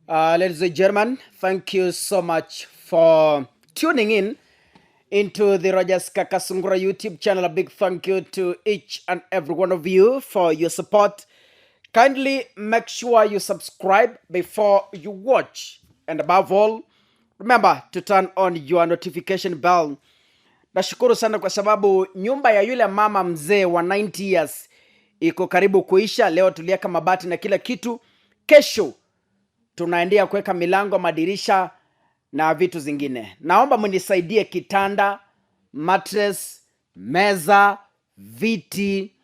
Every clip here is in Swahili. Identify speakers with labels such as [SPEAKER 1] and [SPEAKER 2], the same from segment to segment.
[SPEAKER 1] Ladies and gentlemen, thank you so much for tuning in into the Rogers Kakasungura YouTube channel. A big thank you to each and every one of you for your support. Kindly make sure you subscribe before you watch. And above all, remember to turn on your notification bell. Nashukuru sana kwa sababu nyumba ya yule mama mzee wa 90 years iko karibu kuisha. Leo tulieka mabati na kila kitu. Kesho tunaendelea kuweka milango, madirisha na vitu zingine. Naomba mnisaidie kitanda, mattress, meza, viti,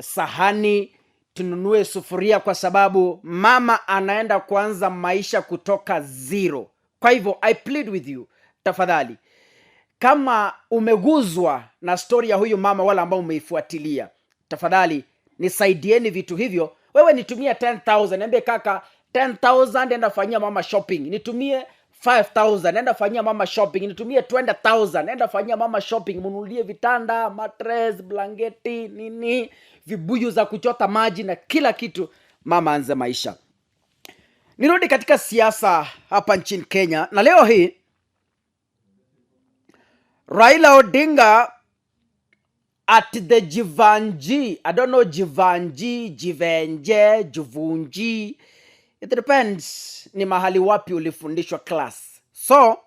[SPEAKER 1] sahani, tununue sufuria kwa sababu mama anaenda kuanza maisha kutoka zero. Kwa hivyo I plead with you, tafadhali, kama umeguzwa na story ya huyu mama wala ambao umeifuatilia, tafadhali nisaidieni vitu hivyo. Wewe nitumie 10,000, niambie kaka 10,000 enda fanyia mama shopping. Nitumie 5,000 enda fanyia mama shopping. Nitumie 20,000 enda fanyia mama shopping. Munulie vitanda, mattress, blanketi, nini, vibuyu za kuchota maji na kila kitu, mama anze maisha. Nirudi katika siasa hapa nchini Kenya, na leo hii Raila Odinga at the Jivanji, I don't know, Jivanji, Jivenje, Juvunji, it depends ni mahali wapi ulifundishwa class. So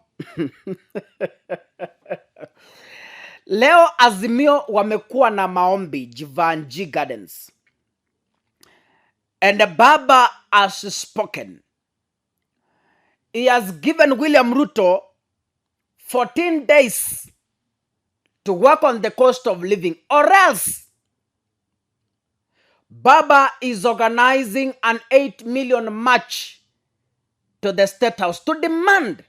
[SPEAKER 1] leo Azimio wamekuwa na maombi Jivanji Gardens, and the Baba has spoken. He has given William Ruto 14 days to work on the cost of living, or else Baba is organizing an 8 million march to the statehouse to demand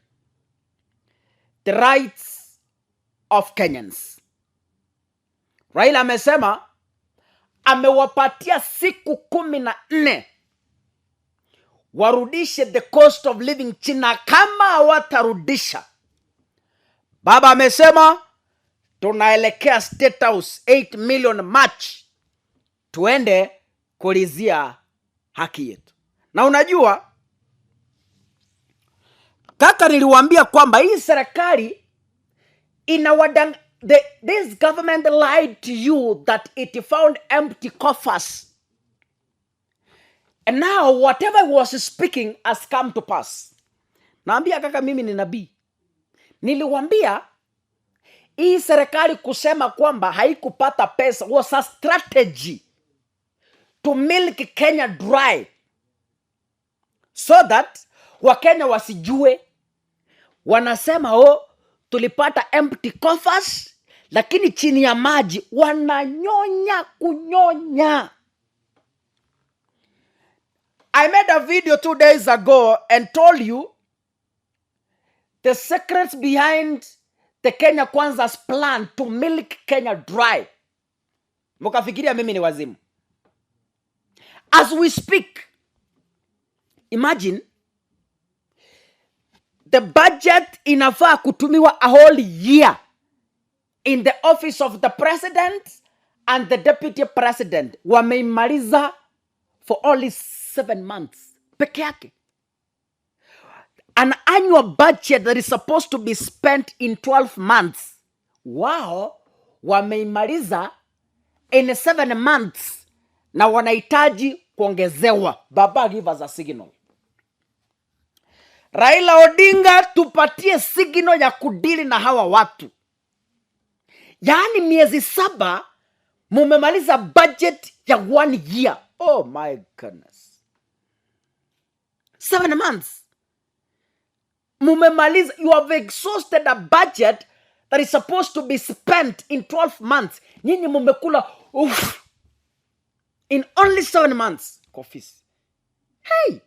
[SPEAKER 1] the rights of Kenyans. Raila amesema amewapatia siku 14 warudishe the cost of living china. Kama hawatarudisha, Baba amesema tunaelekea State House 8 million march, tuende kulizia haki yetu. Na unajua kaka, niliwaambia kwamba hii serikali this government lied to you that it found empty coffers, and now whatever was speaking has come to pass. Naambia kaka, mimi ni nabii. Niliwaambia hii serikali kusema kwamba haikupata pesa was a strategy to milk Kenya dry, so that Wakenya wasijue. Wanasema tulipata empty coffers, lakini chini ya maji wananyonya kunyonya. I made a video 2 days ago and told you the secrets behind the Kenya Kwanza's plan to milk Kenya dry. Mukafikiria mimi ni wazimu. As we speak, imagine the budget inafaa kutumiwa a whole year in the office of the president and the deputy president. Wameimaliza for only 7 months peke yake. An annual budget that is supposed to be spent in 12 months. Wow, wameimaliza in 7 months na wanahitaji kuongezewa. Baba, give us a signal. Raila Odinga, tupatie signal ya kudili na hawa watu. Yaani miezi 7 mumemaliza budget ya 1 year. Oh my goodness. 7 months. Mumemaliza, you have exhausted a budget that is supposed to be spent in 12 months. Nyinyi mumekula in only 7 months. Coffees. Hey!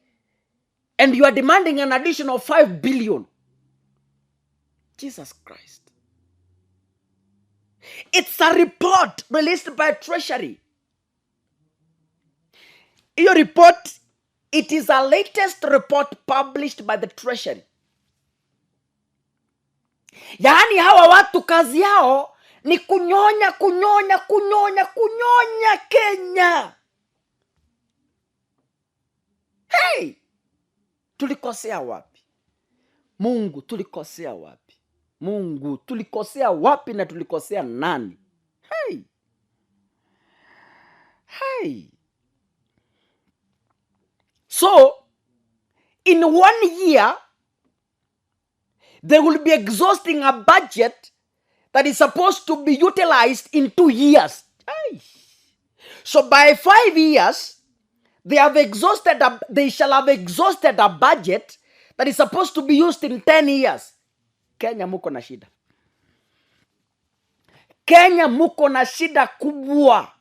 [SPEAKER 1] And you are demanding an additional 5 billion. Jesus Christ. It's a report released by Treasury. Your report, it is a latest report published by the Treasury. Yaani hawa watu kazi yao ni kunyonya Kenya. Hey! Tulikosea wapi? Mungu, tulikosea wapi? Mungu, tulikosea wapi na tulikosea nani? Hey. So, in 1 year, they will be exhausting a budget that is supposed to be utilized in 2 years. Hey. So by 5 years, they shall have exhausted a budget that is supposed to be used in 10 years. Kenya muko na shida. Kenya muko na shida kubwa.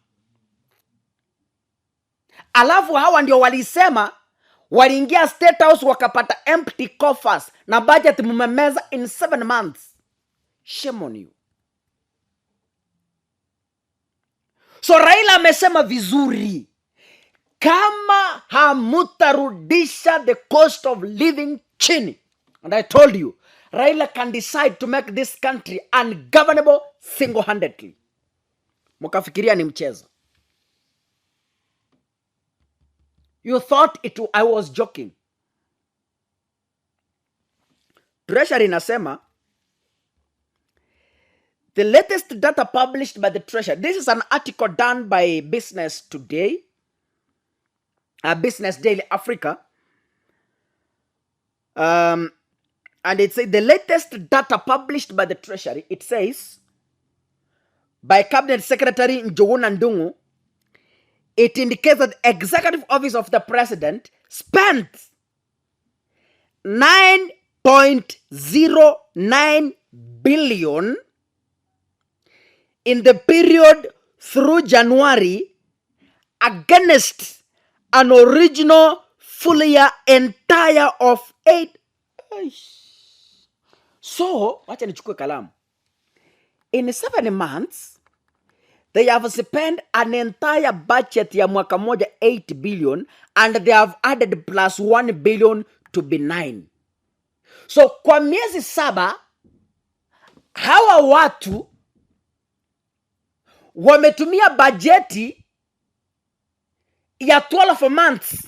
[SPEAKER 1] Alafu hawa ndio walisema waliingia statehouse wakapata empty coffers na budget mumemeza in 7 months. Shame on you. So Raila amesema vizuri, kama hamutarudisha the cost of living chini, and I told you Raila can decide to make this country ungovernable single-handedly. Mukafikiria ni mchezo. You thought I was joking. Treasury inasema, the latest data published by the Treasury, this is an article done by Business Today, Business Daily Africa, and it says the latest data published by the Treasury, it says, by Cabinet Secretary Njuguna Ndung'u, it indicates that the Executive Office of the President spent 9.09 billion in the period through January against an original full year entire of 8. So, wacha nichukue kalamu. In 7 months, they have spent an entire budget ya mwaka moja 8 billion and they have added plus 1 billion to be 9. So, kwa miezi 7, hawa watu wametumia bajeti ya 12 months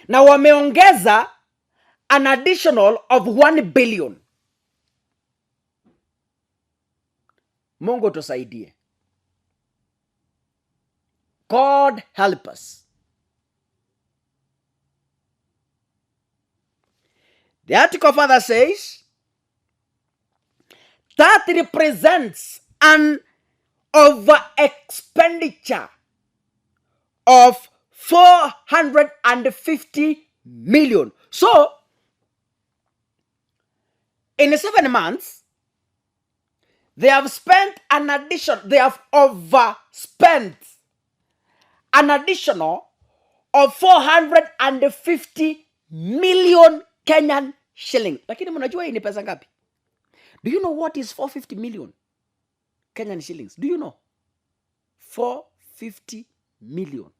[SPEAKER 1] na wameongeza an additional of 1 billion. Mungu tusaidie. God help us. The article further says that represents an over expenditure of 450 million. So, in 7 months, they have overspent an additional of 450 million Kenyan shilling. Lakini mnajua hii ni pesa ngapi? Do you know what is 450 million Kenyan shillings? Do you know? 450 million.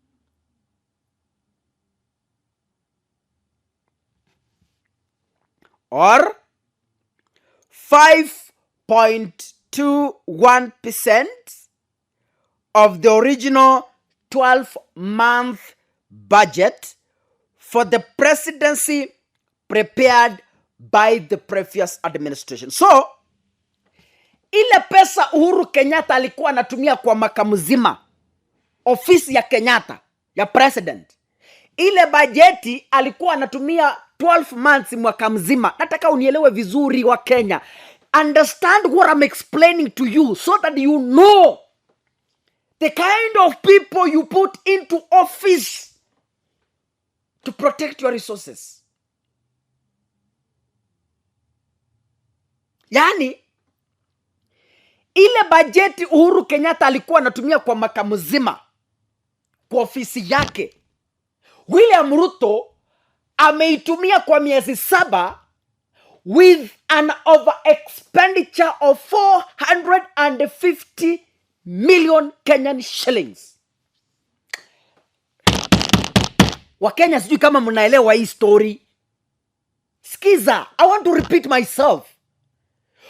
[SPEAKER 1] Or 5.21% of the original 12-month budget for the presidency prepared by the previous administration. So, ile pesa Uhuru Kenyatta alikuwa anatumia kwa mwaka mzima, ofisi ya Kenyatta ya president, ile bajeti alikuwa anatumia 12 months mwaka mzima. Nataka unielewe vizuri wa Kenya. Understand what I'm explaining to you so that you know the kind of people you put into office to protect your resources. Yani, ile bajeti Uhuru Kenyatta alikuwa anatumia kwa mwaka mzima kwa ofisi yake, William Ruto ameitumia kwa miezi 7 with an over expenditure of 450 million Kenyan shillings. Wakenya, sijui kama mnaelewa hii story. Skiza, I want to repeat myself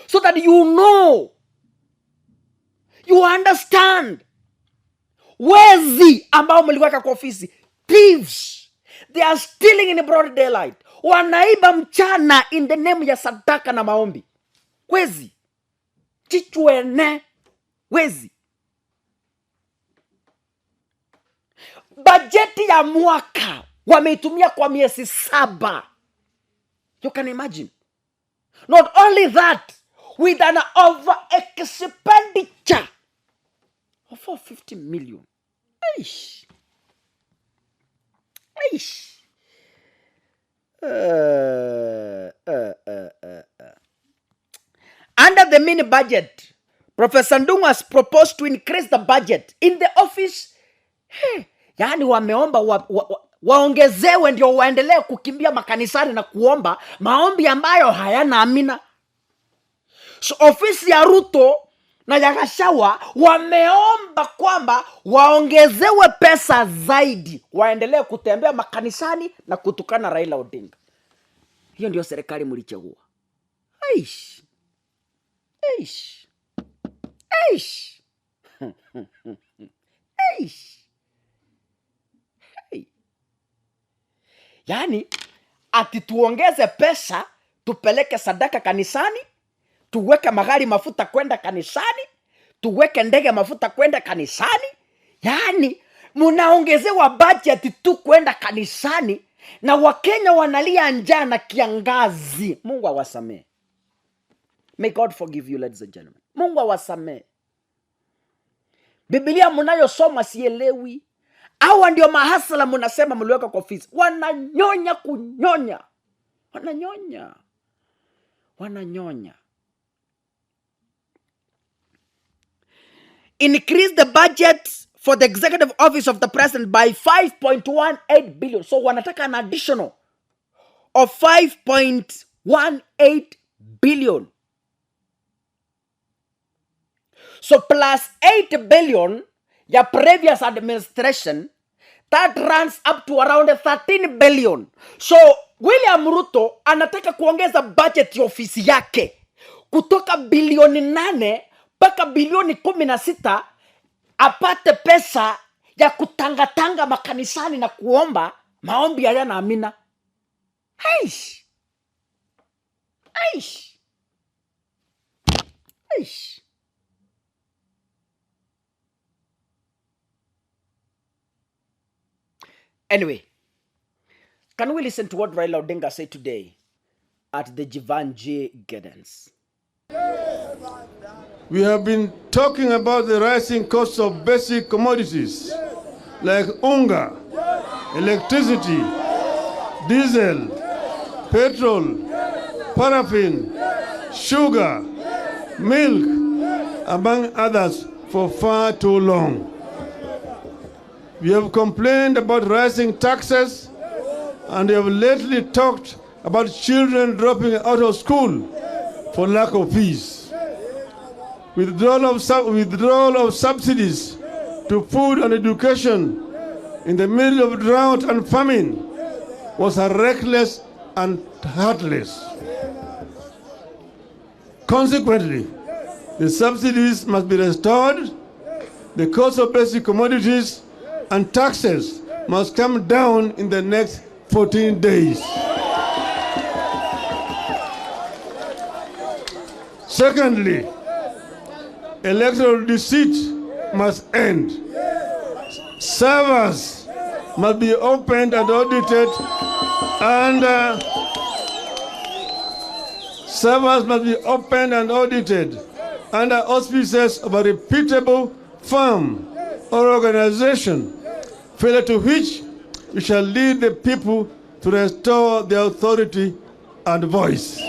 [SPEAKER 1] so that you know, you understand. Wezi ambao mliweka kwa ofisi, thieves, They are stealing in broad daylight. Wanaiba mchana in the name ya sadaka na maombi. Wezi. Chichwene. Wezi. Bajeti ya mwaka wameitumia kwa miezi 7. You can imagine. Not only that, with an over expenditure of 450 million. Aish. Aish. Under the mini budget, Professor Ndung'u has proposed to increase the budget in the office. Yani wameomba waongezewe ndio waendelee kukimbia makanisani na kuomba maombi ambayo hayana amina. So ofisi ya Ruto na ya Gachagua wameomba kwamba waongezewe pesa zaidi, waendelee kutembea makanisani na kutukana Raila Odinga. Hiyo ndio serikali mlichagua. Aish. Aish. Aish. Aish. Hey. Yani ati tuongeze pesa tupeleke sadaka kanisani, tuweke magari mafuta kwenda kanisani, tuweke ndege mafuta kwenda kanisani. Yani munaongezewa budget tu kwenda kanisani na Wakenya wanalia njaa na kiangazi. Mungu awasamee. May God forgive you, ladies and gentlemen. Mungu awasamee. Biblia mnayosoma sielewi. Hawa ndio mahasala mnasema mliweka kwa ofisi. Wananyonya kunyonya. Wananyonya. Wananyonya. Increase the budget for the executive office of the president by 5.18 billion. So wanataka an additional of 5.18 billion. So plus 8 billion ya previous administration, that runs up to around 13 billion. So William Ruto anataka kuongeza budget ya ofisi yake kutoka bilioni 8 mpaka bilioni 16 apate pesa ya kutangatanga makanisani na kuomba maombi hayana amina. Aish. Aish. Aish. Anyway, can we listen to what Raila Odinga said today at the Jivanji Gardens?
[SPEAKER 2] We have been talking about the rising cost of basic commodities like unga, electricity, diesel, petrol, paraffin, sugar, milk, among others, for far too long. We have complained about rising taxes, and we have lately talked about children dropping out of school for lack of fees. Withdrawal of subsidies to food and education in the middle of drought and famine was reckless and heartless. Consequently, the subsidies must be restored, the cost of basic commodities and taxes must come down in the next 14 days. Secondly, electoral deceit must end. Servers must be opened and audited, and under auspices of a reputable firm or organization, failure to which we shall lead the people to restore their authority and voice.